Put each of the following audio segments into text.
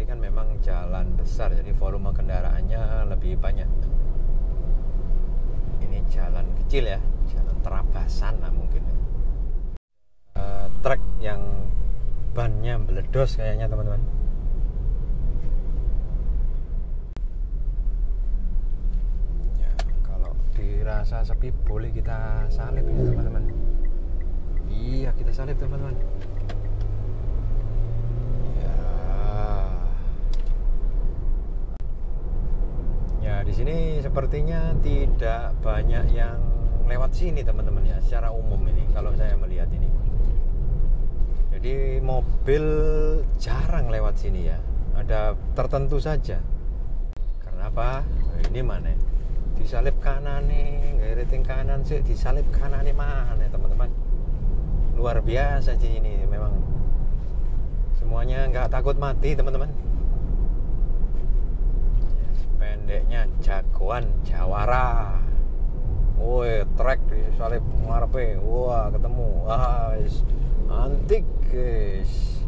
tadi kan memang jalan besar, jadi volume kendaraannya lebih banyak. Ini jalan kecil ya, jalan terabasan lah mungkin. Truk yang bannya meledos kayaknya teman-teman. Ya, kalau dirasa sepi boleh kita salib ya teman-teman. Iya, kita salib teman-teman. Ya, di sini sepertinya tidak banyak yang lewat sini teman-teman ya, secara umum ini kalau saya melihat ini. Jadi mobil jarang lewat sini ya. Ada tertentu saja. Karena apa? Ini mana? Disalip kanan nih, nggak rating kanan sih, disalip kanan nih mana teman-teman? Luar biasa sih ini, memang semuanya nggak takut mati teman-teman. Pendeknya jagoan Jawara. Woi, trek di salib ngarepe. Wah, ketemu. Wah, antik guys.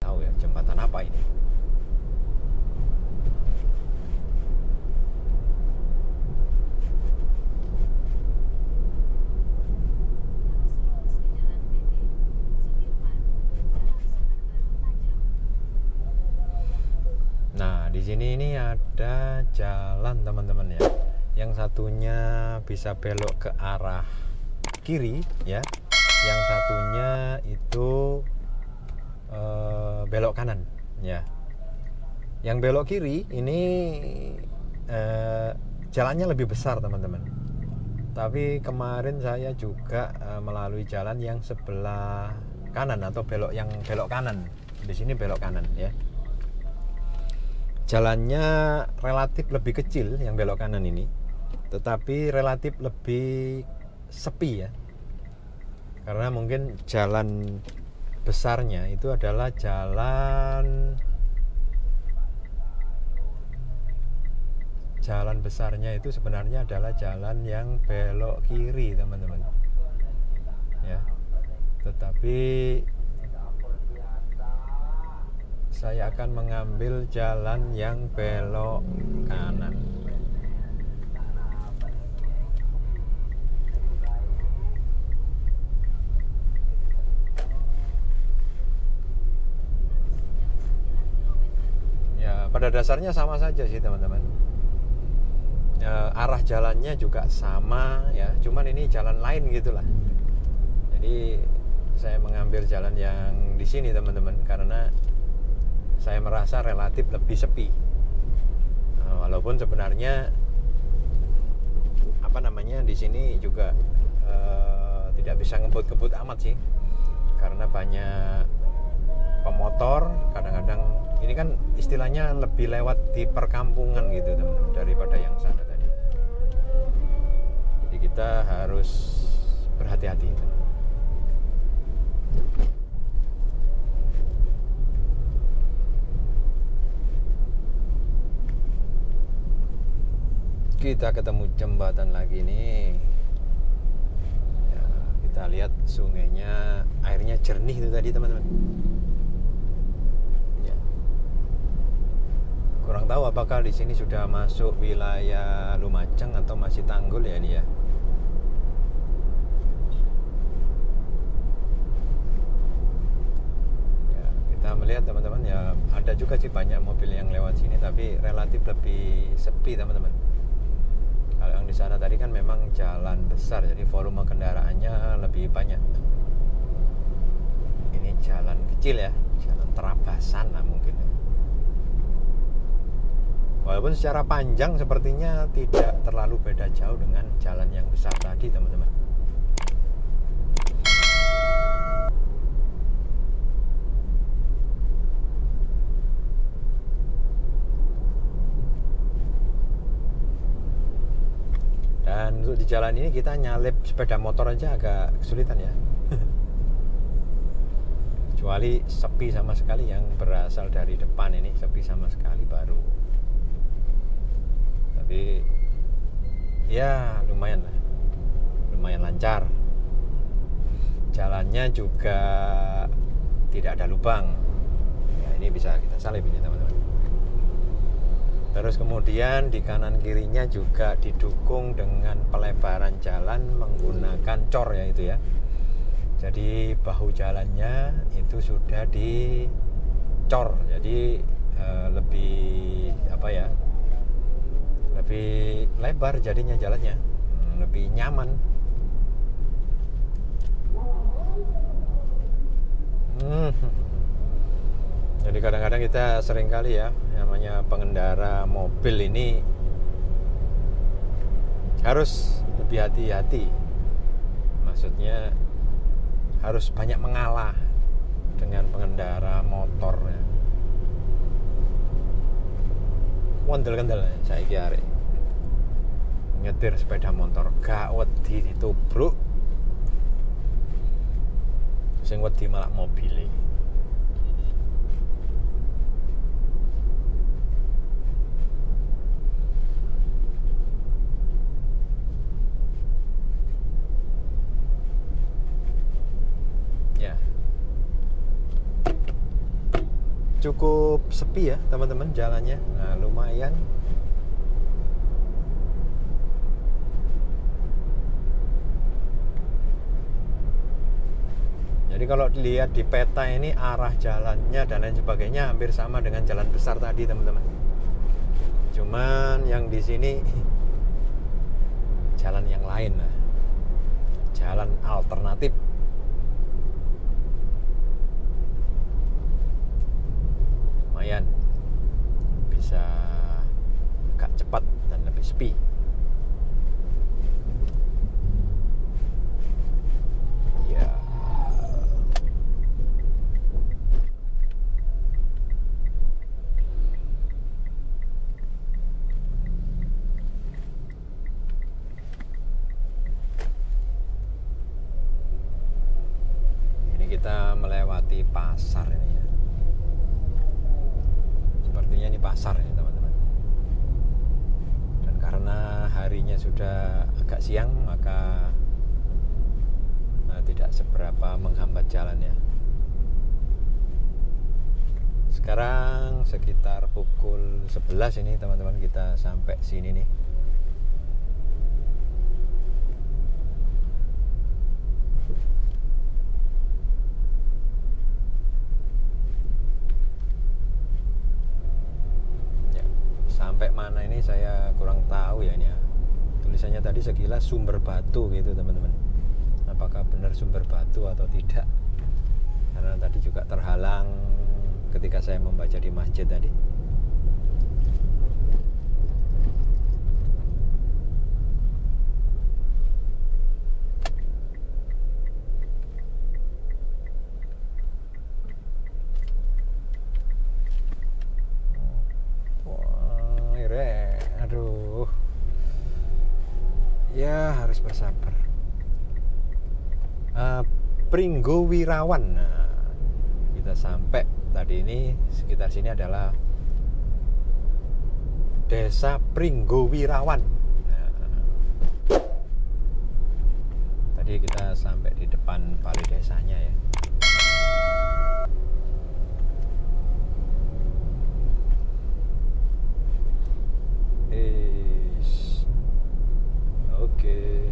Tahu ya jembatan apa ini? Nah, di sini ini ada jalan teman-teman ya. Yang satunya bisa belok ke arah kiri ya. Yang satunya itu belok kanan ya. Yang belok kiri ini jalannya lebih besar teman-teman. Tapi kemarin saya juga melalui jalan yang sebelah kanan atau belok kanan. Di sini belok kanan ya. Jalannya relatif lebih kecil yang belok kanan ini, tetapi relatif lebih sepi ya. Karena mungkin jalan besarnya itu adalah jalan besarnya itu sebenarnya adalah jalan yang belok kiri teman-teman. Ya. Tetapi saya akan mengambil jalan yang belok kanan. Ya, pada dasarnya sama saja sih teman-teman. Ya, arah jalannya juga sama ya, cuman ini jalan lain gitulah. Jadi saya mengambil jalan yang di sini teman-teman karena saya merasa relatif lebih sepi. Walaupun sebenarnya di sini juga tidak bisa ngebut-ngebut amat sih, karena banyak pemotor. Kadang-kadang ini kan istilahnya lebih lewat di perkampungan gitu teman-teman daripada yang sana tadi. Jadi kita harus berhati-hati. Kita ketemu jembatan lagi nih ya, kita lihat sungainya, airnya jernih itu tadi teman-teman ya. Kurang tahu apakah di sini sudah masuk wilayah Lumajang atau masih Tanggul ya ini ya. Ya, kita melihat teman-teman ya, ada juga sih banyak mobil yang lewat sini, tapi relatif lebih sepi teman-teman. Kalau yang di sana tadi kan memang jalan besar, jadi volume kendaraannya lebih banyak. Ini jalan kecil ya, jalan terabasan lah mungkin. Walaupun secara panjang sepertinya tidak terlalu beda jauh dengan jalan yang besar tadi teman-teman. Dan untuk di jalan ini kita nyalip sepeda motor aja agak kesulitan ya. Kecuali sepi sama sekali, yang berasal dari depan ini sepi sama sekali baru. Tapi ya lumayan lah, lumayan lancar jalannya juga tidak ada lubang. Ya, ini bisa kita salib ini teman-teman. Terus kemudian di kanan kirinya juga didukung dengan pelebaran jalan menggunakan cor ya itu ya. Jadi bahu jalannya itu sudah dicor, jadi lebih apa ya? Lebih lebar jadinya jalannya, lebih nyaman. Jadi kadang-kadang kita sering kali ya, namanya pengendara mobil ini harus lebih hati-hati. Maksudnya harus banyak mengalah dengan pengendara motor. Wondel-kendel saya kira nyetir sepeda motor gak wedi ditubruk, sing wedi malah mobil. Ya, cukup sepi ya teman-teman jalannya. Nah, lumayan. Jadi kalau dilihat di peta ini arah jalannya dan lain sebagainya hampir sama dengan jalan besar tadi teman-teman. Cuman yang di sini jalan yang lain lah, jalan alternatif. Lumayan bisa agak cepat dan lebih sepi. Ya. Ini kita melewati pasar ini ya. Sepertinya ini pasar ya teman-teman. Dan karena harinya sudah agak siang, maka tidak seberapa menghambat jalan ya. Sekarang sekitar pukul 11 ini teman-teman, kita sampai sini nih. Sampai mana ini saya kurang tahu ya ini ya. Tulisannya tadi sekilas Sumber Batu gitu teman-teman. Apakah benar Sumber Batu atau tidak? Karena tadi juga terhalang ketika saya membaca di masjid tadi. Aduh, ya harus bersabar. Pringgowirawan. Nah, kita sampai tadi ini sekitar sini adalah Desa Pringgowirawan. Nah, tadi kita sampai di depan balai desanya ya. Oke.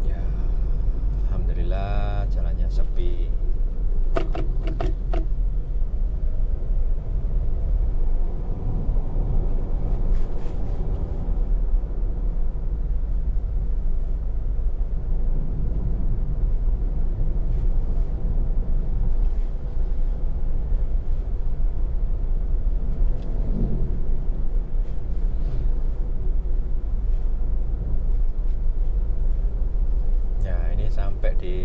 Ya, alhamdulillah jalannya sepi. Sampai di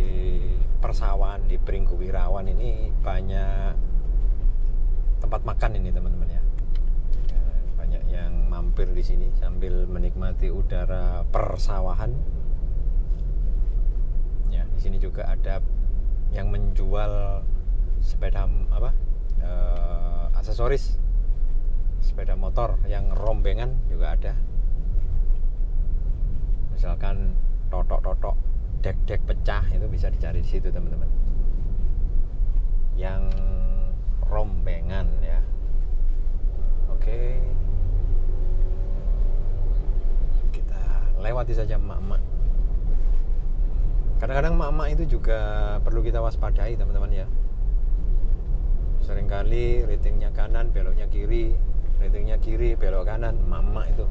persawahan di Pringgowirawan ini banyak tempat makan ini teman-teman ya. Banyak yang mampir di sini sambil menikmati udara persawahan. Ya, di sini juga ada yang menjual sepeda aksesoris sepeda motor yang rombengan juga ada. misalkan totok-totok dek-dek pecah, itu bisa dicari di situ teman-teman. Yang rombengan ya. Oke, kita lewati saja emak-emak. Kadang-kadang emak-emak itu juga perlu kita waspadai teman-teman ya. Seringkali ratingnya kanan, beloknya kiri, ratingnya kiri, belok kanan, emak-emak itu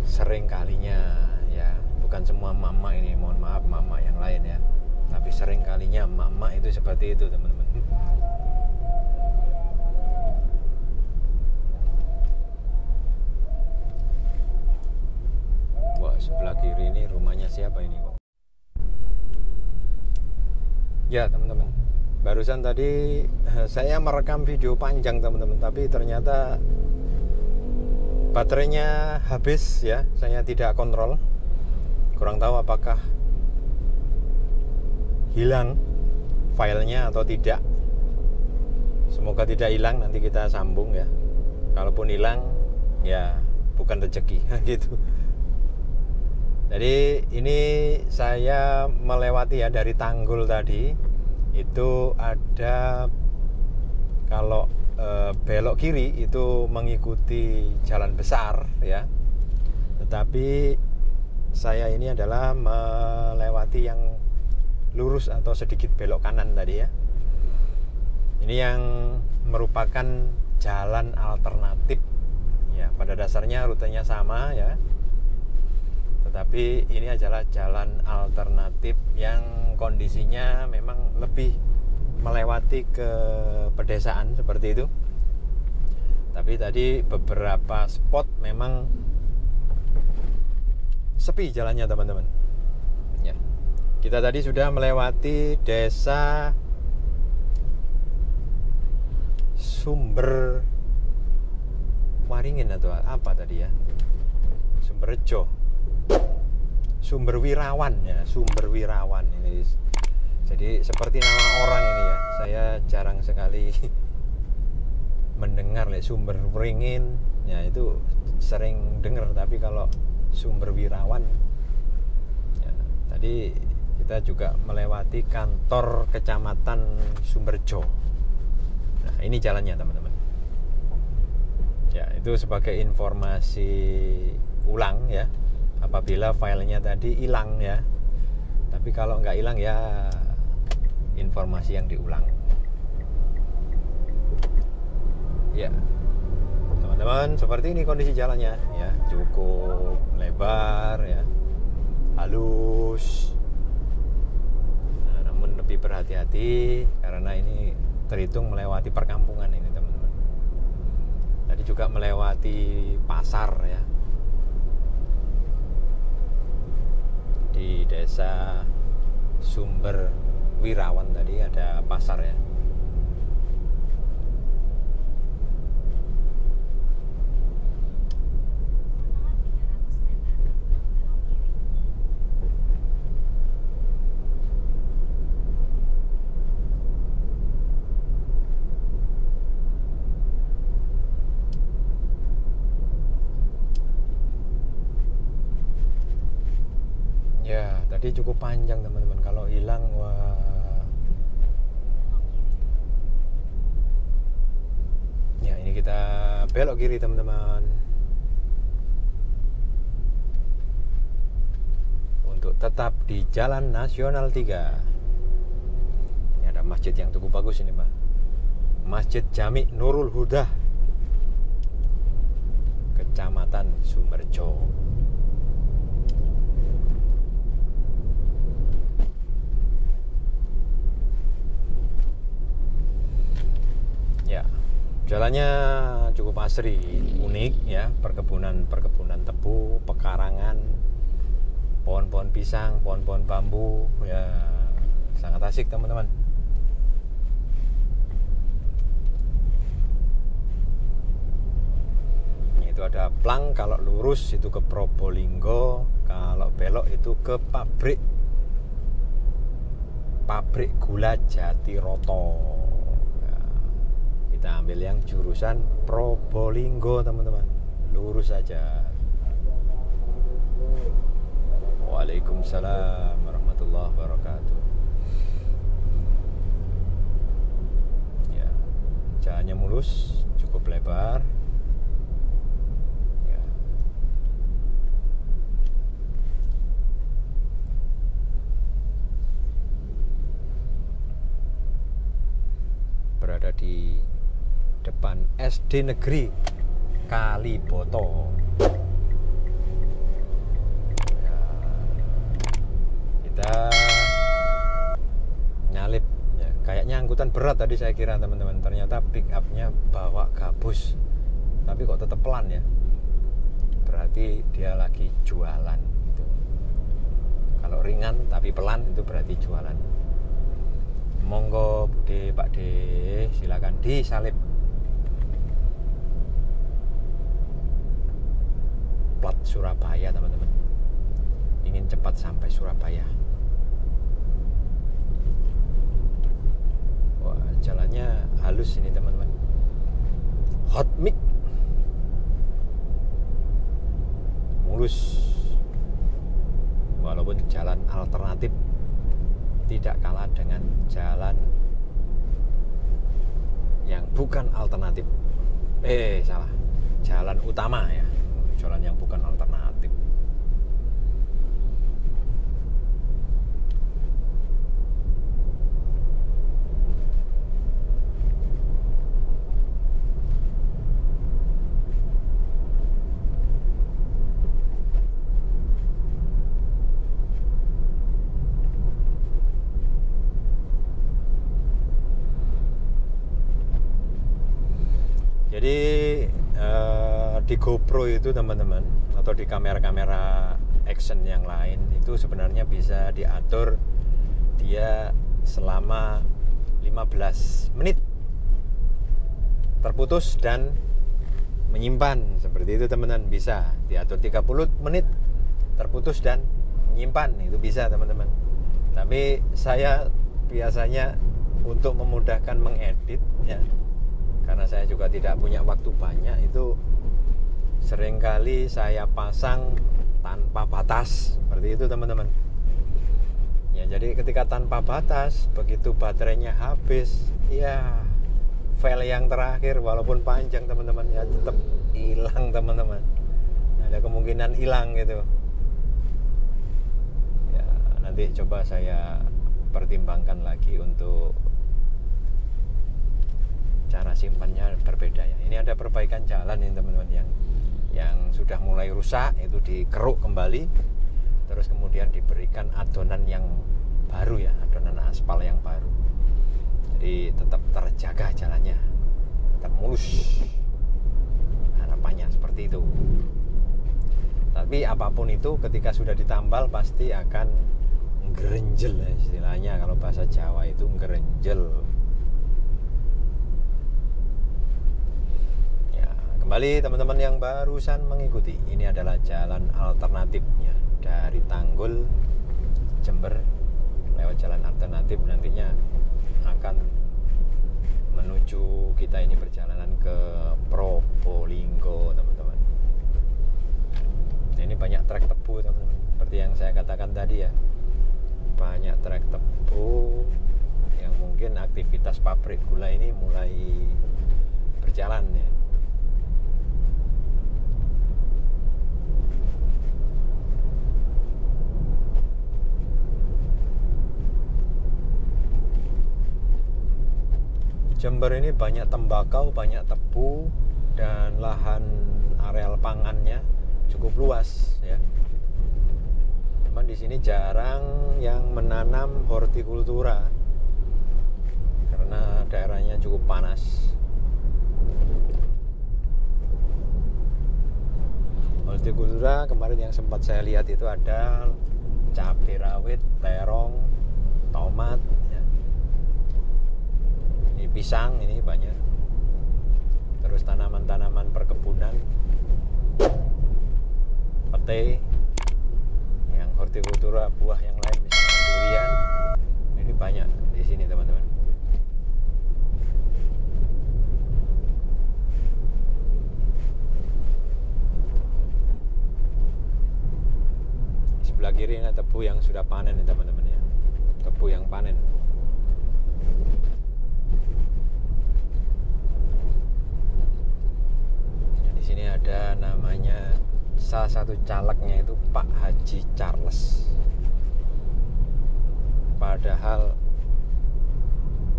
sering kalinya ya. Bukan semua emak-emak ini, mohon maaf emak-emak yang lain ya, tapi sering kalinya emak-emak itu seperti itu teman-teman. Wah, sebelah kiri ini rumahnya siapa ini kok? Ya teman-teman, barusan tadi saya merekam video panjang teman-teman, tapi ternyata baterainya habis ya. Saya tidak kontrol, kurang tahu apakah hilang filenya atau tidak. Semoga tidak hilang, nanti kita sambung ya. Kalaupun hilang ya bukan rezeki gitu. Jadi ini saya melewati ya dari Tanggul tadi, itu ada kalau belok kiri itu mengikuti jalan besar ya. Tetapi saya ini adalah melewati yang lurus atau sedikit belok kanan tadi ya. Ini yang merupakan jalan alternatif ya. Pada dasarnya rutenya sama ya, tetapi ini adalah jalan alternatif yang kondisinya memang lebih melewati ke pedesaan seperti itu. Tapi tadi beberapa spot memang sepi jalannya teman-teman ya. Kita tadi sudah melewati desa Sumber Waringin atau apa tadi ya, Sumberjo, Sumber Wirawan ya, Sumber Wirawan ini. Jadi seperti nama orang ini ya, saya jarang sekali mendengar Sumber Waringin ya, itu sering dengar, tapi kalau Sumber Wirawan ya. Tadi kita juga melewati kantor kecamatan Sumberjo. Nah ini jalannya teman-teman ya. Itu sebagai informasi ulang ya, apabila filenya tadi hilang ya. Tapi kalau nggak hilang ya informasi yang diulang ya teman-teman. Seperti ini kondisi jalannya ya, cukup lebar ya, halus. Nah, namun lebih berhati-hati karena ini terhitung melewati perkampungan ini teman-teman. Tadi juga melewati pasar ya, di desa Sumber Wirawan tadi ada pasar ya. Ya, tadi cukup panjang teman-teman. Kalau hilang wah. Ya, ini kita belok kiri teman-teman. Untuk tetap di Jalan Nasional 3. Ini ada masjid yang cukup bagus ini, Pak. Masjid Jami Nurul Huda, Kecamatan Sumberjo. Ya, jalannya cukup asri, unik ya, perkebunan tebu, pekarangan, pohon-pohon pisang, pohon-pohon bambu, ya sangat asik teman-teman. Itu ada plang, kalau lurus itu ke Probolinggo, kalau belok itu ke pabrik gula Jatiroto. Kita ambil yang jurusan Probolinggo teman-teman, lurus saja. Waalaikumsalam warahmatullahi wabarakatuh. Ya, jalannya mulus, cukup lebar. Ya. Berada di depan SD Negeri Kaliboto. Kita nyalip ya, kayaknya angkutan berat tadi saya kira teman-teman, ternyata pick upnya bawa gabus tapi kok tetap pelan ya, berarti dia lagi jualan gitu. Kalau ringan tapi pelan itu berarti jualan. Monggo Bude, Pak De, silakan disalip. Plat Surabaya teman-teman, ingin cepat sampai Surabaya. Wah, jalannya halus ini teman-teman, hot mix, mulus. Walaupun jalan alternatif, tidak kalah dengan jalan yang bukan alternatif. Salah, jalan utama ya, jalan yang bukan alternatif. Jadi di GoPro itu teman-teman, atau di kamera-kamera action yang lain itu sebenarnya bisa diatur dia selama 15 menit terputus dan menyimpan. Seperti itu teman-teman, bisa diatur 30 menit terputus dan menyimpan, itu bisa teman-teman. Tapi saya biasanya untuk memudahkan mengedit ya, karena saya juga tidak punya waktu banyak, itu seringkali saya pasang tanpa batas seperti itu teman-teman ya. Jadi ketika tanpa batas, begitu baterainya habis ya, file yang terakhir walaupun panjang teman-teman ya tetap hilang teman-teman, ada kemungkinan hilang gitu ya. Nanti coba saya pertimbangkan lagi untuk cara simpannya berbeda ya. Ini ada perbaikan jalan ini teman-teman, yang sudah mulai rusak itu dikeruk kembali, terus kemudian diberikan adonan yang baru ya, adonan aspal yang baru. Jadi tetap terjaga jalannya, tetap mulus. Harapannya seperti itu. Tapi apapun itu ketika sudah ditambal pasti akan nggerenjel ya, istilahnya kalau bahasa Jawa itu nggerenjel. Kembali teman-teman yang barusan mengikuti, ini adalah jalan alternatifnya dari Tanggul Jember lewat jalan alternatif, nantinya akan menuju kita ini perjalanan ke Probolinggo teman-teman. Ini banyak trek tebu teman-teman, seperti yang saya katakan tadi ya, banyak trek tebu yang mungkin aktivitas pabrik gula ini mulai berjalan ya. Jember ini banyak tembakau, banyak tebu, dan lahan areal pangannya cukup luas ya. Cuman di sini jarang yang menanam hortikultura karena daerahnya cukup panas. Hortikultura kemarin yang sempat saya lihat itu ada cabai rawit, terong, tomat. Pisang ini banyak, terus tanaman-tanaman perkebunan, pete, yang hortikultura buah yang lain misalnya durian, ini banyak di sini teman-teman. sebelah kiri ini tebu yang sudah panen nih teman-teman ya, tebu yang panen. Nah, di sini ada namanya, salah satu calegnya itu Pak Haji Charles. Padahal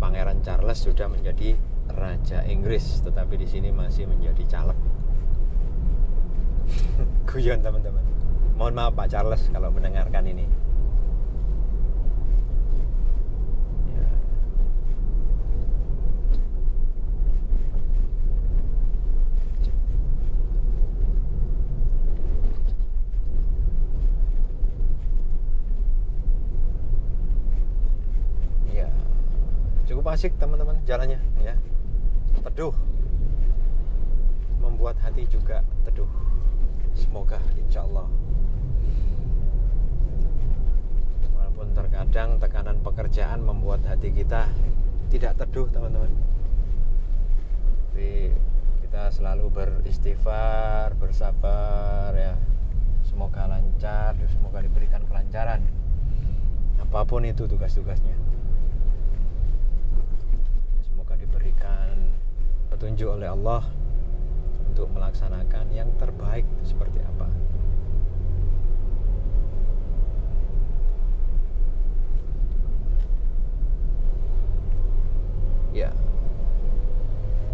Pangeran Charles sudah menjadi Raja Inggris, tetapi di sini masih menjadi caleg. Guyon teman-teman. Mohon maaf Pak Charles kalau mendengarkan ini. Ya. Ya, cukup asik teman-teman jalannya ya. Teduh, membuat hati juga teduh. Semoga insya Allah. Walaupun terkadang tekanan pekerjaan membuat hati kita tidak teduh teman-teman, tapi kita selalu beristighfar, bersabar ya. Semoga lancar, semoga diberikan kelancaran apapun itu tugas-tugasnya. Semoga diberikan petunjuk oleh Allah untuk melaksanakan yang terbaik seperti apa. Ya,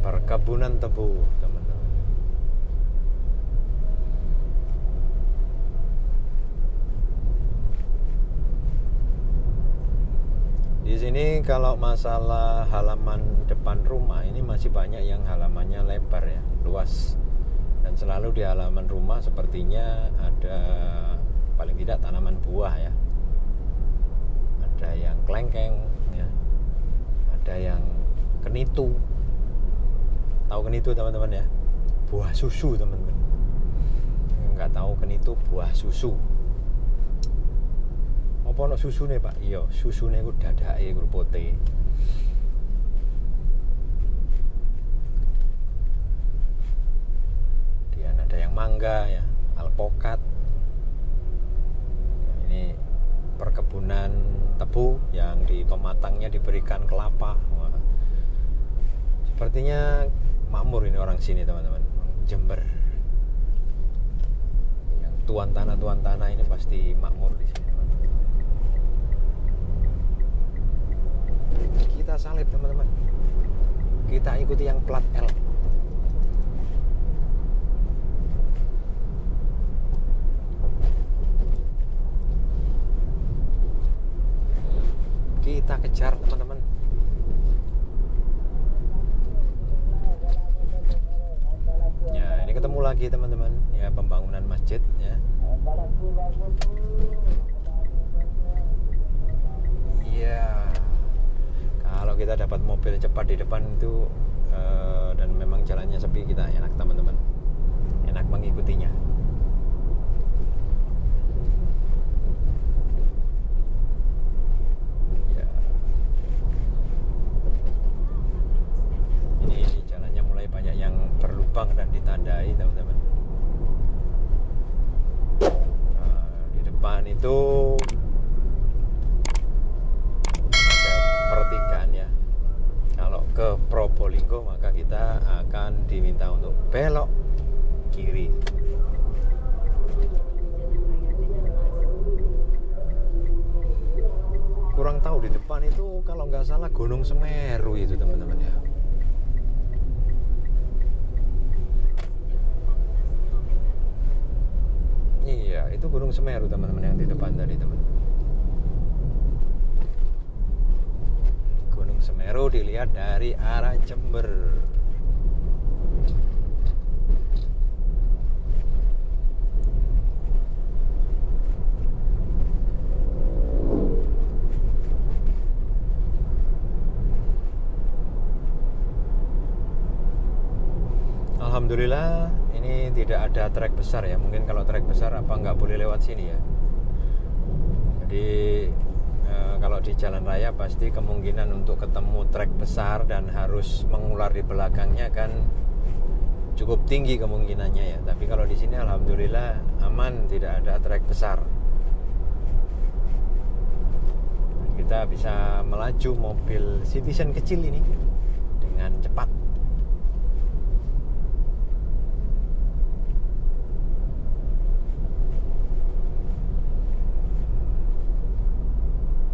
perkebunan tebu teman-teman. Di sini kalau masalah halaman depan rumah ini masih banyak yang halamannya lebar ya, luas. Dan selalu di halaman rumah sepertinya ada paling tidak tanaman buah ya. Ada yang kelengkeng ya. Ada yang kenitu. Tahu kenitu teman-teman ya? Buah susu teman-teman. Enggak tahu kenitu buah susu. Apa ono susune Pak? Iya, susune iku dadake iku putih. Kemudian ada yang mangga ya, alpokat. Ini perkebunan tebu yang di pematangnya diberikan kelapa. Wah. Sepertinya makmur ini orang sini teman-teman, Jember. Yang tuan tanah ini pasti makmur di sini. Kita salib teman-teman, kita ikuti yang plat L. Kita kejar teman-teman. Ya, ini ketemu lagi teman-teman ya, pembangunan masjid ya. Iya. Kalau kita dapat mobil cepat di depan itu dan memang jalannya sepi, kita enak teman-teman, enak mengikutinya. Ya. Ini jalannya mulai banyak yang berlubang dan ditandai teman-teman. Di depan itu ke Probolinggo, maka kita akan diminta untuk belok kiri. Kurang tahu di depan itu kalau nggak salah Gunung Semeru itu teman-teman ya. Iya, itu Gunung Semeru teman-teman yang di depan tadi teman. Semeru dilihat dari arah Jember. Alhamdulillah ini tidak ada trek besar ya. Mungkin kalau trek besar apa nggak boleh lewat sini ya. Jadi kalau di jalan raya pasti kemungkinan untuk ketemu trek besar dan harus mengular di belakangnya kan cukup tinggi kemungkinannya ya. Tapi kalau di sini alhamdulillah aman, tidak ada trek besar. kita bisa melaju mobil Citizen kecil ini dengan cepat.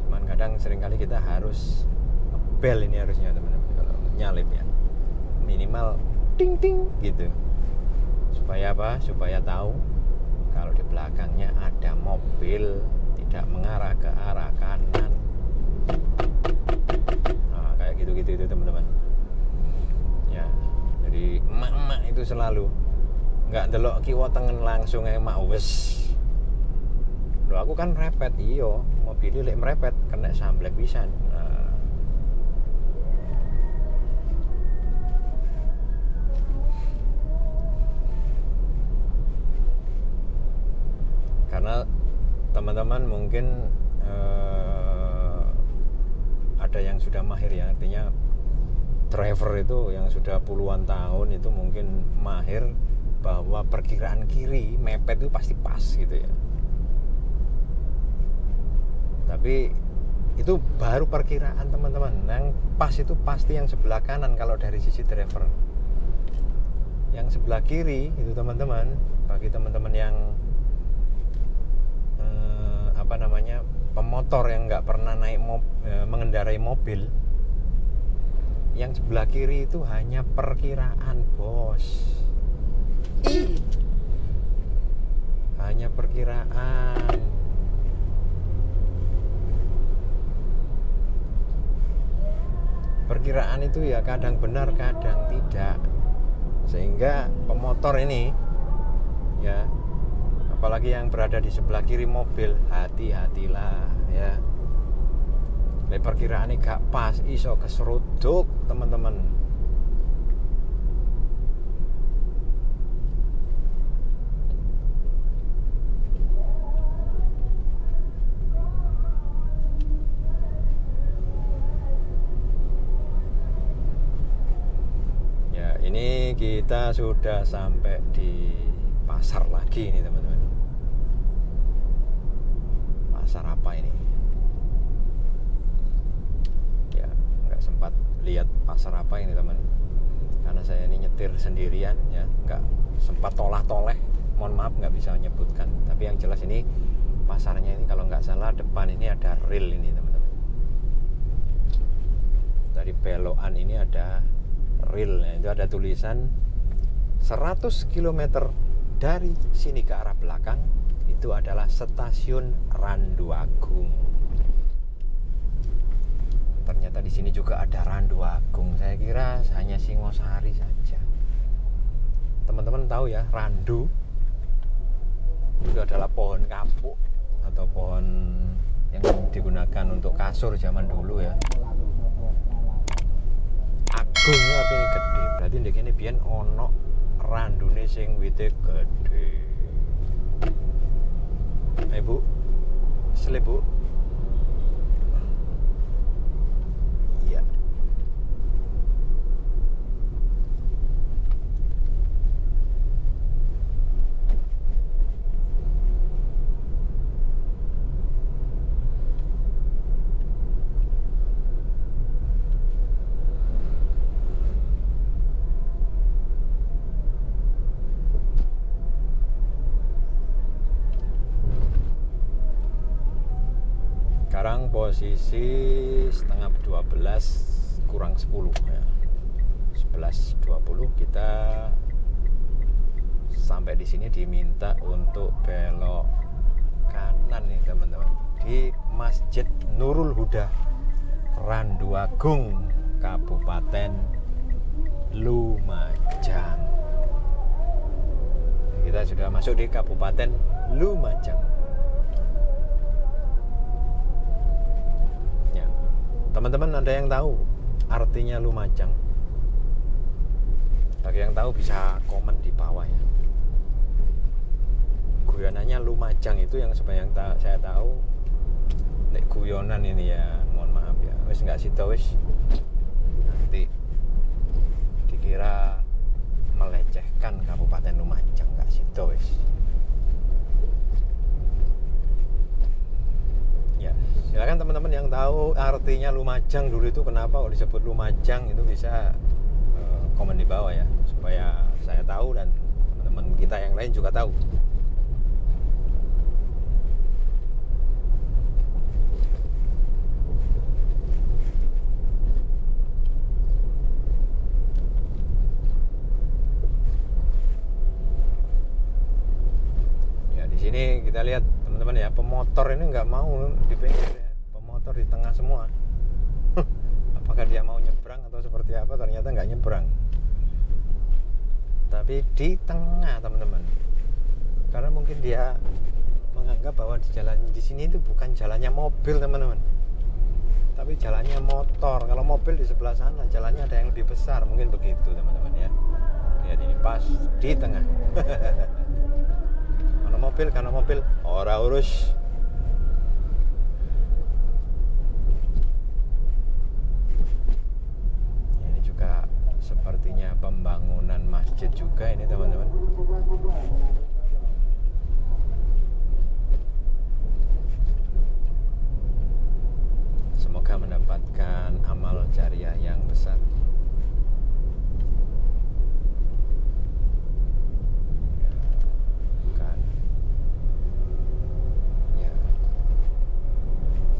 Cuman kadang seringkali kita harus bel ini harusnya teman-teman kalau nyalip ya, minimal ting ting gitu, supaya apa? Supaya tahu kalau di belakangnya ada mobil tidak mengarah ke arah kanan. Nah, kayak gitu-gitu itu teman-teman ya. Jadi emak-emak itu selalu nggak delok kiwa tengen langsung emak wes. Loh aku kan merepet, iyo mobil lek merepet kena samblek pisan. Nah, karena teman-teman mungkin ada yang sudah mahir ya, artinya driver itu yang sudah puluhan tahun itu mungkin mahir bahwa perkiraan kiri mepet itu pasti pas gitu ya. Tapi itu baru perkiraan teman-teman, yang pas itu pasti yang sebelah kanan kalau dari sisi driver. Yang sebelah kiri itu teman-teman, bagi teman-teman yang pemotor yang nggak pernah mengendarai mobil, yang sebelah kiri itu hanya perkiraan bos. Hanya perkiraan. Perkiraan itu ya kadang benar kadang tidak, sehingga pemotor ini ya, apalagi yang berada di sebelah kiri mobil, hati-hatilah ya. Lek perkiraane gak pas iso keseruduk teman-teman. Ya, ini kita sudah sampai di pasar lagi nih teman-teman. Pasar apa ini? Ya, nggak sempat lihat pasar apa ini teman, karena saya ini nyetir sendirian ya, nggak sempat toleh-toleh. Mohon maaf nggak bisa menyebutkan. Tapi yang jelas ini pasarnya ini kalau nggak salah depan ini ada rel ini teman-teman. Dari belokan ini ada rel, itu ada tulisan 100 km dari sini ke arah belakang itu adalah stasiun Randu Agung. Ternyata di sini juga ada Randu Agung. Saya kira hanya Singosari saja. Teman-teman tahu ya, randu itu adalah pohon kapuk atau pohon yang digunakan untuk kasur zaman dulu ya. Agung artinya gede. Berarti ndek kene biyen ono randune sing wite gede. Ayo Bu, selip Bu. Iya. Sekarang posisi setengah 12 kurang 10 ya. 11.20 kita sampai di sini diminta untuk belok kanan nih teman-teman, di Masjid Nurul Huda Randu Agung, Kabupaten Lumajang. Kita sudah masuk di Kabupaten Lumajang. Teman-teman ada yang tahu artinya Lumajang? Bagi yang tahu bisa komen di bawah ya. Guyonannya Lumajang itu yang sepanjang saya tahu. Nek guyonan ini ya, mohon maaf ya. Wis nggak sida wis. Nanti dikira melecehkan Kabupaten Lumajang, nggak sida wis. Ya, silakan teman-teman teman-teman yang tahu artinya Lumajang dulu itu kenapa kok disebut Lumajang, itu bisa komen di bawah ya, supaya saya tahu dan teman-teman kita yang lain juga tahu. Di sini kita lihat teman-teman ya, pemotor ini nggak mau di pinggir ya, pemotor di tengah semua. Apakah dia mau nyebrang atau seperti apa? Ternyata nggak nyebrang, tapi di tengah teman-teman, karena mungkin dia menganggap bahwa di jalan di sini itu bukan jalannya mobil teman-teman, tapi jalannya motor. Kalau mobil di sebelah sana jalannya ada yang lebih besar, mungkin begitu teman-teman ya. Lihat ini pas di tengah. Karena mobil ora urus. Ini juga sepertinya pembangunan masjid juga ini teman-teman. Semoga mendapatkan amal jariah yang besar.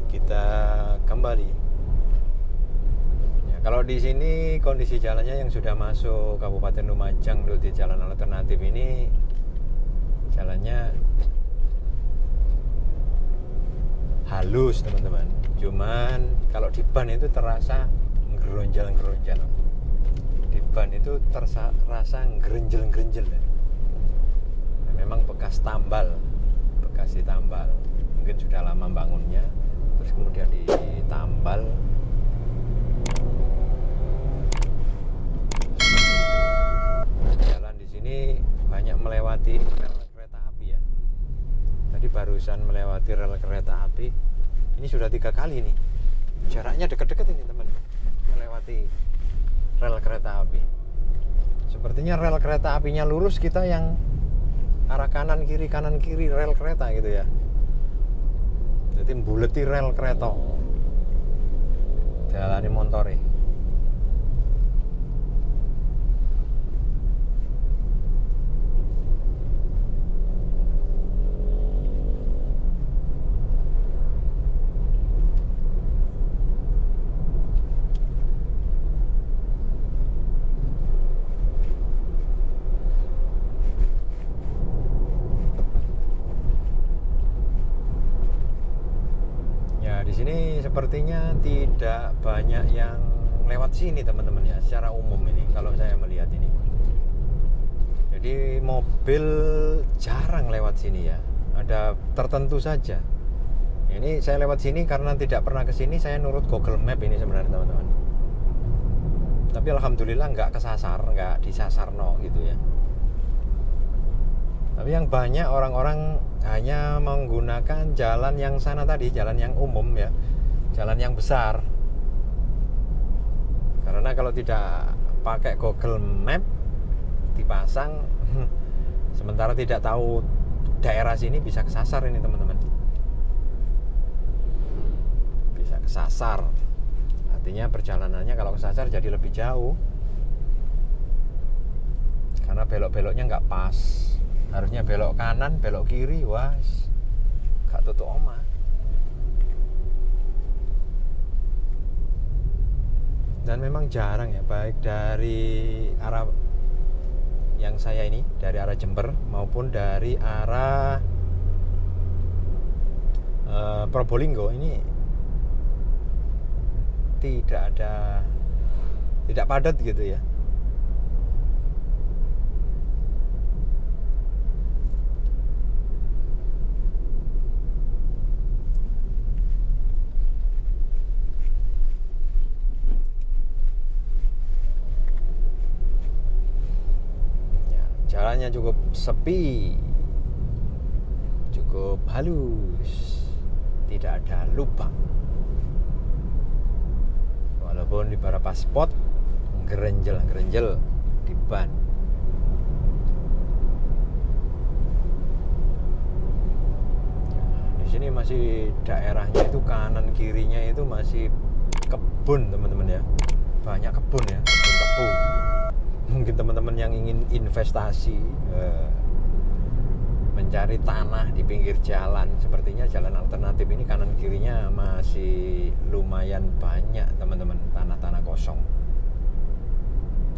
Kita kembali ya, kalau di sini kondisi jalannya yang sudah masuk Kabupaten Lumajang di jalan alternatif ini, jalannya halus teman-teman, cuman kalau di ban itu terasa ngeronjal-ngeronjal, di ban itu terasa ngerenjel-ngerenjel ya. Memang bekas ditambal, mungkin sudah lama bangunnya, terus kemudian ditambal. Jalan di sini banyak melewati rel kereta api ya. Tadi barusan melewati rel kereta api. Ini sudah 3 kali nih. Jaraknya deket-deket ini teman, melewati rel kereta api. Sepertinya rel kereta apinya lurus, kita yang arah kanan kiri rel kereta gitu ya. Jadi mbuleti rel kereta jalani montore. Di sini sepertinya tidak banyak yang lewat sini teman-teman ya, secara umum ini kalau saya melihat ini. Jadi mobil jarang lewat sini ya, ada tertentu saja. Ini saya lewat sini karena tidak pernah ke sini, saya nurut Google Map ini sebenarnya teman-teman. Tapi alhamdulillah nggak kesasar, nggak disasar no gitu ya. Tapi yang banyak orang-orang hanya menggunakan jalan yang sana tadi, jalan yang umum ya, jalan yang besar. Karena kalau tidak pakai Google Map dipasang, sementara tidak tahu daerah sini, bisa kesasar ini teman-teman. Bisa kesasar. Artinya perjalanannya kalau kesasar jadi lebih jauh. Karena belok-beloknya nggak pas. Harusnya belok kanan, belok kiri, wah, gak tutup omah. Dan memang jarang ya, baik dari arah yang saya ini, dari arah Jember maupun dari arah Probolinggo ini tidak padat gitu ya. Jalannya cukup sepi, cukup halus, tidak ada lubang. Walaupun di beberapa spot gerenjel di ban. Di sini masih daerahnya itu kanan kirinya itu masih kebun teman-teman ya, banyak kebun ya, kebun tebu. Mungkin teman-teman yang ingin investasi mencari tanah di pinggir jalan, sepertinya jalan alternatif ini kanan kirinya masih lumayan banyak teman-teman, tanah-tanah kosong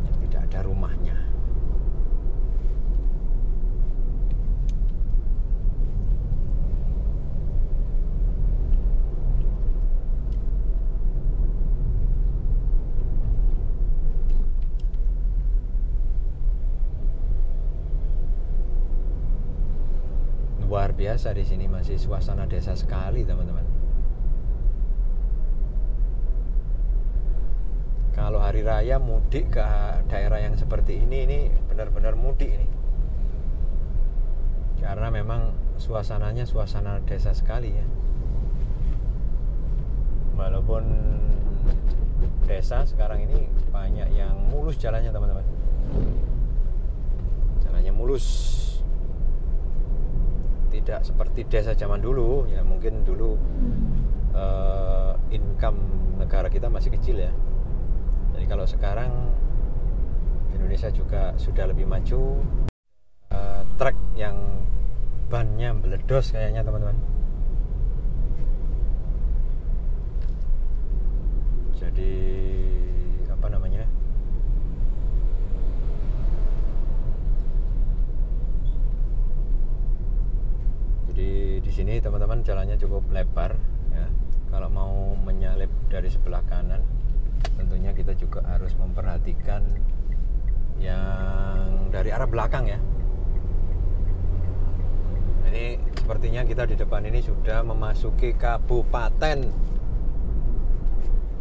yang tidak ada rumahnya. Luar biasa, di sini masih suasana desa sekali teman-teman. Kalau hari raya mudik ke daerah yang seperti ini benar-benar mudik ini, karena memang suasananya suasana desa sekali ya. Walaupun desa sekarang ini banyak yang mulus jalannya teman-teman, jalannya mulus, tidak seperti desa zaman dulu ya. Mungkin dulu income negara kita masih kecil ya. Jadi kalau sekarang Indonesia juga sudah lebih maju, truk yang bannya meledos kayaknya teman-teman. Jadi apa namanya, di sini teman-teman jalannya cukup lebar ya. Kalau mau menyalip dari sebelah kanan, tentunya kita juga harus memperhatikan yang dari arah belakang ya. Ini sepertinya kita di depan ini sudah memasuki Kabupaten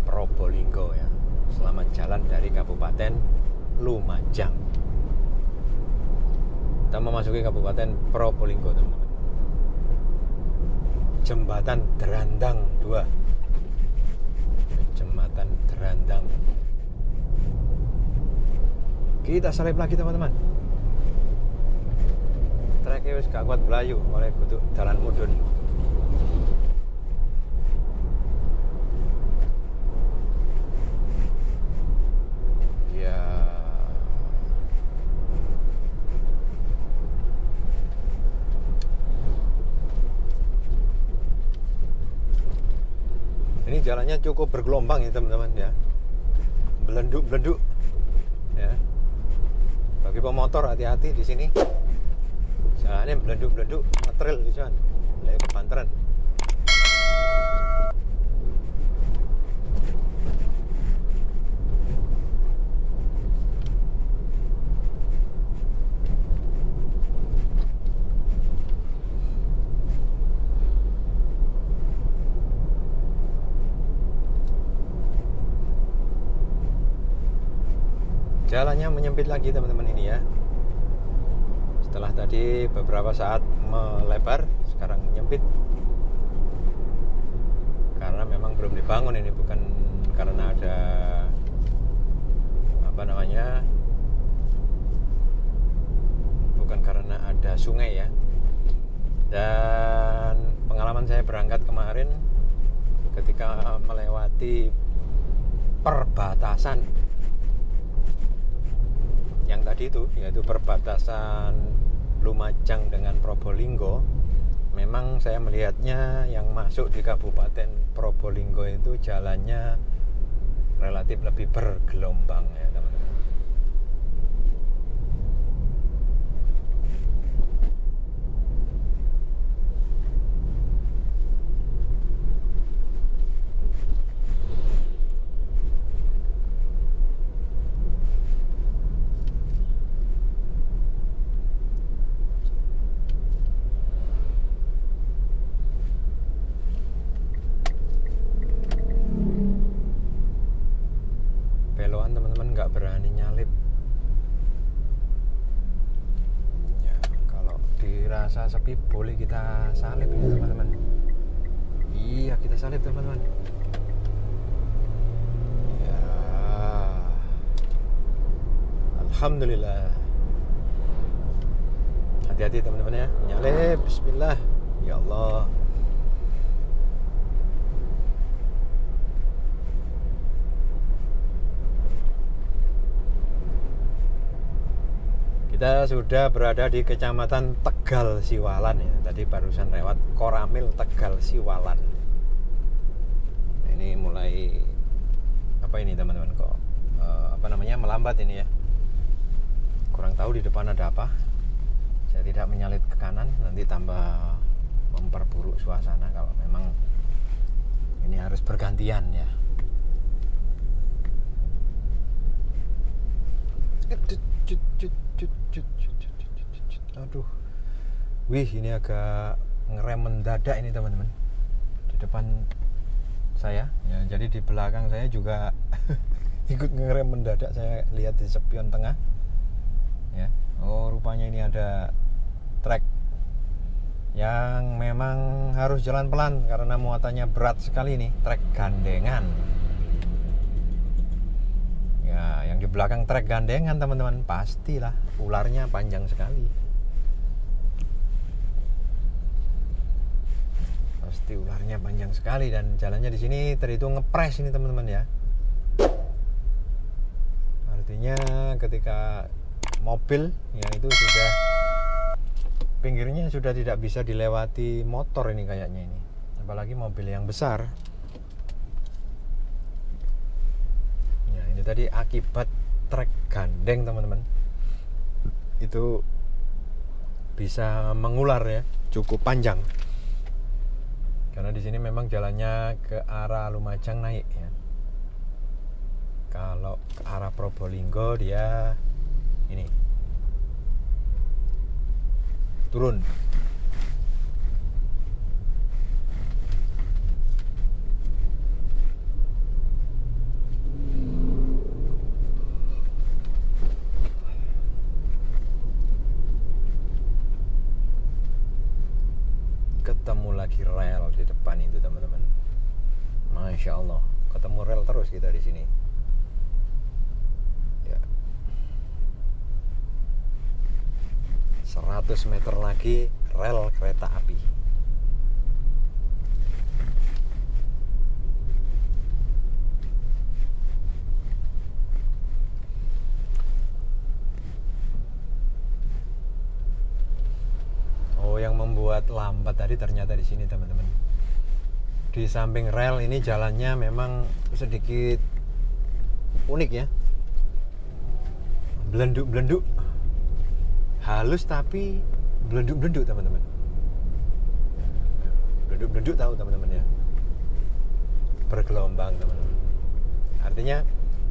Probolinggo ya. Selamat jalan dari Kabupaten Lumajang. Kita memasuki Kabupaten Probolinggo teman-teman. Jembatan Derandang 2. Jembatan Derandang. Kita salib lagi teman-teman. Treknya wis gak kuat belayu oleh kudu dalan mudun. Ya. Ini jalannya cukup bergelombang ya teman-teman ya, belenduk-belenduk ya. Bagi pemotor hati-hati di sini, jalannya belenduk-belenduk, ngetril gitu kan, kayak kebanteran. Jalannya menyempit lagi teman-teman ini ya. Setelah tadi beberapa saat melebar, sekarang menyempit. Karena memang belum dibangun ini, bukan karena ada apa namanya, bukan karena ada sungai ya. Dan pengalaman saya berangkat kemarin ketika melewati perbatasan yang tadi itu, yaitu perbatasan Lumajang dengan Probolinggo, memang saya melihatnya yang masuk di Kabupaten Probolinggo itu jalannya relatif lebih bergelombang ya teman-teman. Nggak berani nyalip ya. Kalau dirasa sepi boleh kita salip ini teman-teman. Iya, kita salip teman-teman ya. Alhamdulillah. Hati-hati teman-teman ya, nyalip. Bismillah ya Allah. Kita sudah berada di Kecamatan Tegal Siwalan ya. Tadi barusan lewat Koramil Tegal Siwalan. Ini mulai apa ini teman-teman, kok melambat ini ya. Kurang tahu di depan ada apa. Saya tidak menyalit ke kanan, nanti tambah memperburuk suasana kalau memang ini harus bergantian ya. Aduh, wih, ini agak ngerem mendadak ini teman-teman di depan saya ya. Jadi di belakang saya juga ikut ngerem mendadak. Saya lihat di spion tengah ya. Oh, rupanya ini ada trek yang memang harus jalan pelan karena muatannya berat sekali nih, trek gandengan. Ya, yang di belakang trek gandengan teman-teman, pastilah ularnya panjang sekali. Pasti ularnya panjang sekali dan jalannya di sini terhitung ngepres ini teman-teman ya. Artinya ketika mobil ya itu sudah pinggirnya sudah tidak bisa dilewati motor ini kayaknya ini. Apalagi mobil yang besar. Ya, ini tadi akibat trek gandeng teman-teman. Itu bisa mengular ya, cukup panjang. Karena di sini memang jalannya ke arah Lumajang naik ya. Kalau ke arah Probolinggo dia ini turun. Ketemu lagi rel di depan itu teman-teman. Masya Allah, ketemu rel terus kita di sini. Ya. 100 meter lagi rel kereta api. Oh, yang membuat lambat tadi ternyata di sini teman-teman. Di samping rel ini jalannya memang sedikit unik ya. Belenduk-belenduk. Halus tapi belenduk-belenduk teman-teman. Belenduk-belenduk tahu teman-teman ya. Bergelombang teman-teman. Artinya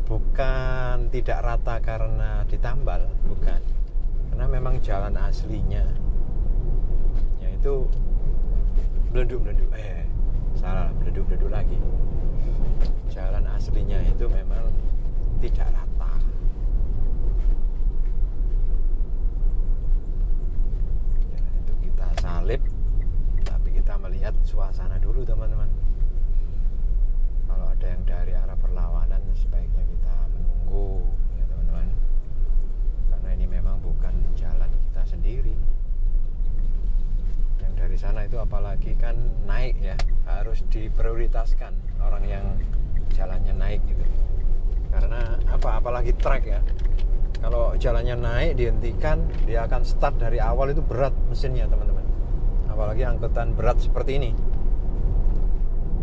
bukan tidak rata karena ditambal, bukan. Karena memang jalan aslinya itu belenduk-belenduk. Salah, belenduk-belenduk lagi. Jalan aslinya itu memang tidak rata. Ya, itu kita salib, tapi kita melihat suasana dulu teman-teman. Kalau ada yang dari arah berlawanan sebaiknya kita menunggu ya teman-teman. Karena ini memang bukan jalan kita sendiri. Dari sana itu apalagi kan naik ya, harus diprioritaskan orang yang jalannya naik gitu. Karena apalagi trek ya, kalau jalannya naik dihentikan, dia akan start dari awal, itu berat mesinnya teman-teman. Apalagi angkutan berat seperti ini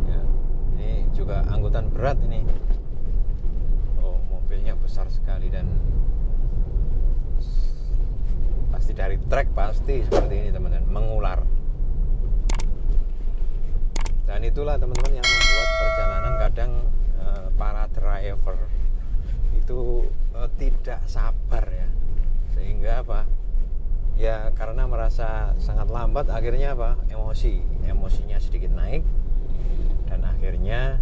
ya, ini juga angkutan berat ini. Oh, mobilnya besar sekali dan pasti dari trek, pasti seperti ini teman-teman, mengular. Dan itulah teman-teman yang membuat perjalanan kadang para driver itu tidak sabar ya. Sehingga ya karena merasa sangat lambat, akhirnya emosinya sedikit naik dan akhirnya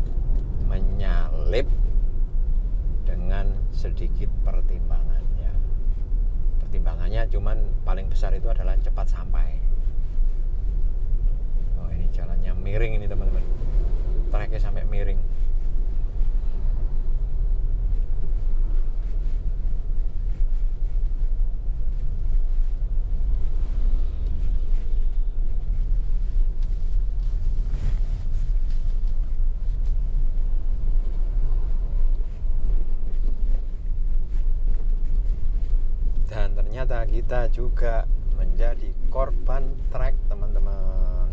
menyalip dengan sedikit pertimbangannya. Pertimbangannya cuman paling besar itu adalah cepat sampai. Oh, ini jalannya miring ini teman-teman. Treknya sampai miring. Dan ternyata kita juga menjadi korban trek, teman-teman.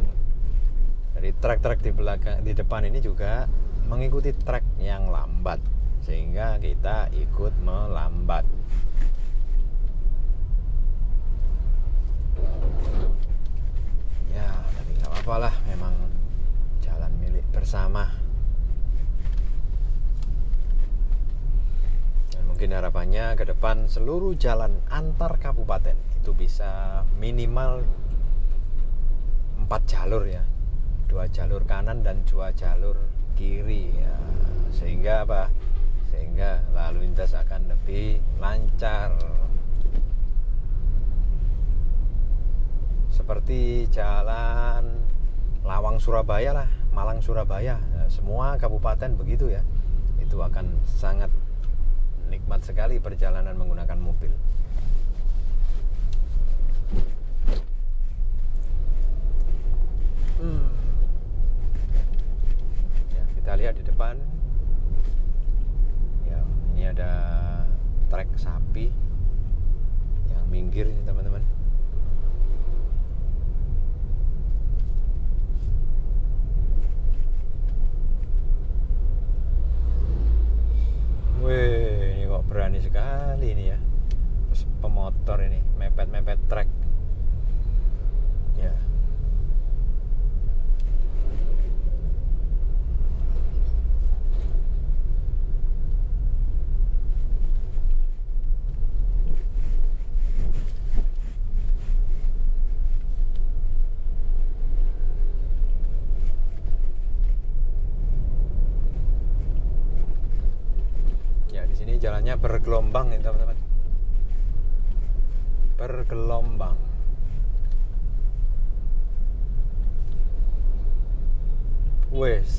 Dari trek-trek di belakang, di depan ini juga mengikuti trek yang lambat, sehingga kita ikut melambat. Ya, tapi nggak apa-apa lah, memang jalan milik bersama. Dan mungkin harapannya ke depan seluruh jalan antar kabupaten itu bisa minimal 4 jalur ya, 2 jalur kanan dan 2 jalur kiri ya. Sehingga apa? Sehingga lalu lintas akan lebih lancar. Seperti jalan Lawang Surabaya lah, Malang Surabaya, nah, semua kabupaten begitu ya. Itu akan sangat nikmat sekali perjalanan menggunakan mobil. Ya, kita lihat di depan. Ya, ini ada trek sapi yang minggir ini, teman-teman. Wih, ini kok berani sekali ini ya, pemotor ini mepet-mepet trek. Ya. Ya, di sini jalannya bergelombang ya, teman-teman. Bergelombang. Wes.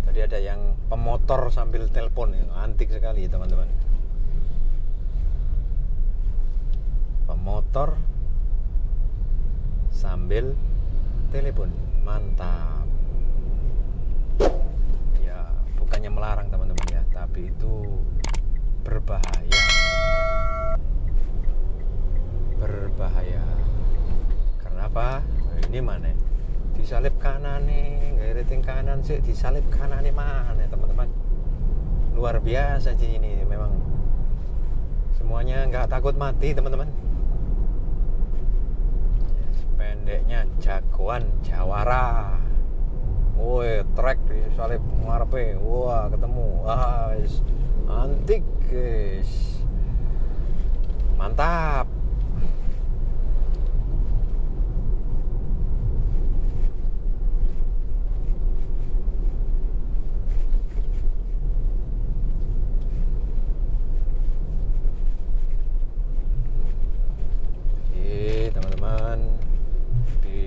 Tadi ada yang pemotor sambil telepon, antik sekali ya, teman-teman. Pemotor sambil telepon, mantap. Ya, bukannya melarang teman-teman ya, tapi itu berbahaya. Berbahaya. Karena apa? Ini mana? Disalip kanan nih, nggak rating kanan sih, disalip kanan nih mana teman-teman? Luar biasa sih ini, memang semuanya nggak takut mati teman-teman. Pendeknya jagoan Jawara. Woi, trek disalip ngarepe, wah ketemu, wah antik guys, mantap.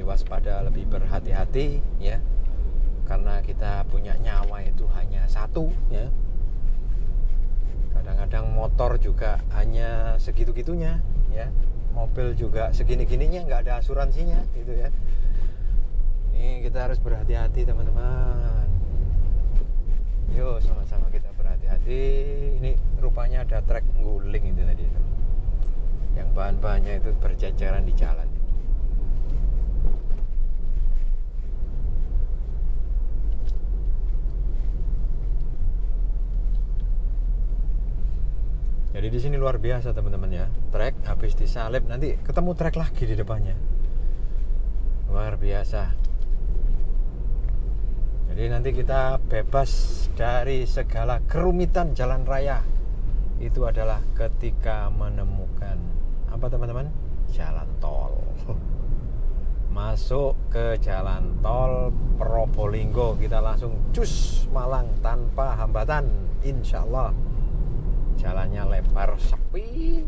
Waspada, lebih berhati-hati ya, karena kita punya nyawa itu hanya satu ya. Kadang-kadang motor juga hanya segitu-gitunya ya, mobil juga segini-gininya, nggak ada asuransinya gitu ya. Ini kita harus berhati-hati teman-teman. Yuk sama-sama kita berhati-hati. Ini rupanya ada trek guling itu tadi, yang bahan-bahannya itu berjajaran di jalan. Jadi di sini luar biasa teman-teman ya. Trek habis disalip nanti ketemu trek lagi di depannya. Luar biasa. Jadi nanti kita bebas dari segala kerumitan jalan raya. Itu adalah ketika menemukan apa teman-teman? Jalan tol. Masuk ke jalan tol Probolinggo, kita langsung cus Malang tanpa hambatan, insya Allah. Jalannya lebar, sepi,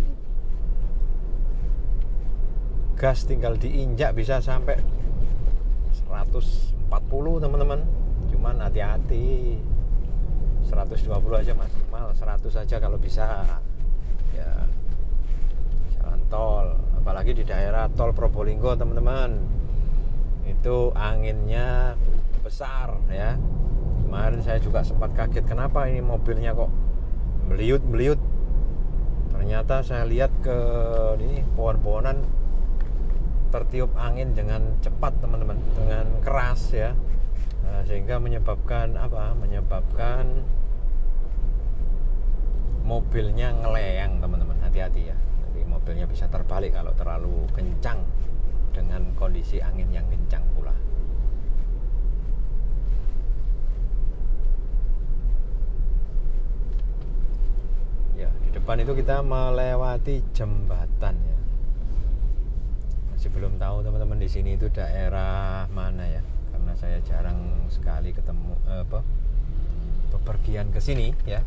gas tinggal diinjak bisa sampai 140 teman-teman. Cuman hati-hati, 120 aja maksimal, 100 aja kalau bisa ya. Jalan tol, apalagi di daerah tol Probolinggo teman-teman, itu anginnya besar ya. Kemarin saya juga sempat kaget, kenapa ini mobilnya kok meliut-meliut. ternyata saya lihat ke ini pohon-pohonan tertiup angin dengan cepat teman-teman, dengan keras ya. Sehingga menyebabkan apa? Menyebabkan mobilnya ngeleyang teman-teman. Hati-hati ya. Jadi mobilnya bisa terbalik kalau terlalu kencang dengan kondisi angin yang kencang pula. Ya, di depan itu kita melewati jembatan ya. Masih belum tahu teman-teman di sini itu daerah mana ya. Karena saya jarang sekali ketemu bepergian ke sini ya.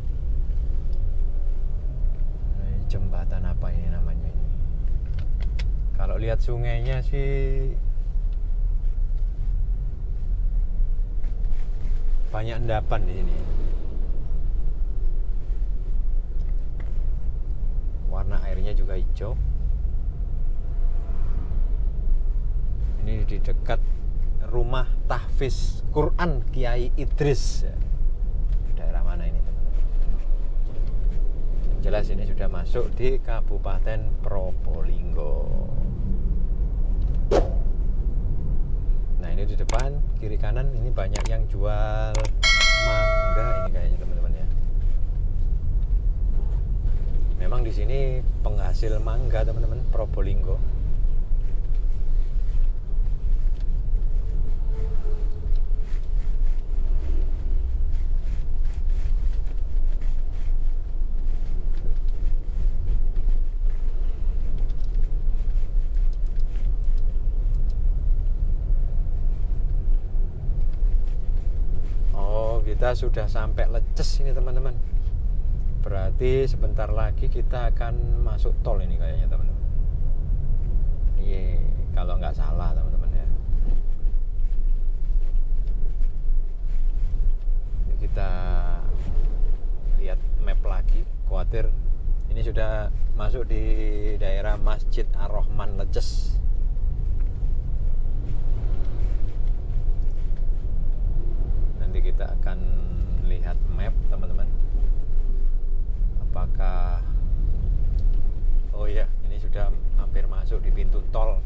Jembatan apa ini namanya ini? Kalau lihat sungainya sih banyak endapan di sini. Warna airnya juga hijau. Ini di dekat rumah tahfiz Quran Kiai Idris. Daerah mana ini teman-teman? Jelas ini sudah masuk di Kabupaten Probolinggo. Nah ini di depan kiri kanan ini banyak yang jual mangga ini kayaknya teman-teman ya. Memang di sini penghasil mangga teman-teman, Probolinggo. Oh, kita sudah sampai Leces ini teman-teman. Berarti sebentar lagi kita akan masuk tol ini kayaknya teman-teman. Iya, kalau nggak salah teman-teman ya. Ini kita lihat map lagi. Khawatir ini sudah masuk di daerah Masjid Ar-Rahman Leces. Nanti kita akan lihat map teman-teman. Apakah oh ya ini sudah hampir masuk di pintu tol.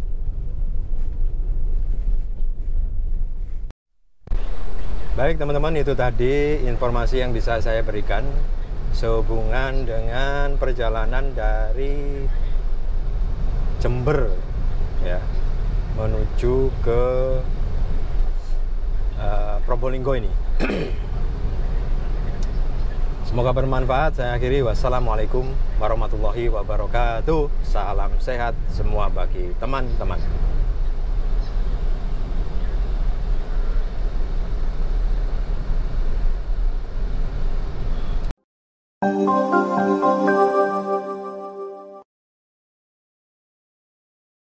Baik teman-teman, itu tadi informasi yang bisa saya berikan sehubungan dengan perjalanan dari Jember ya menuju ke Probolinggo ini. Semoga bermanfaat. Saya akhiri. Wassalamualaikum warahmatullahi wabarakatuh. Salam sehat semua bagi teman-teman.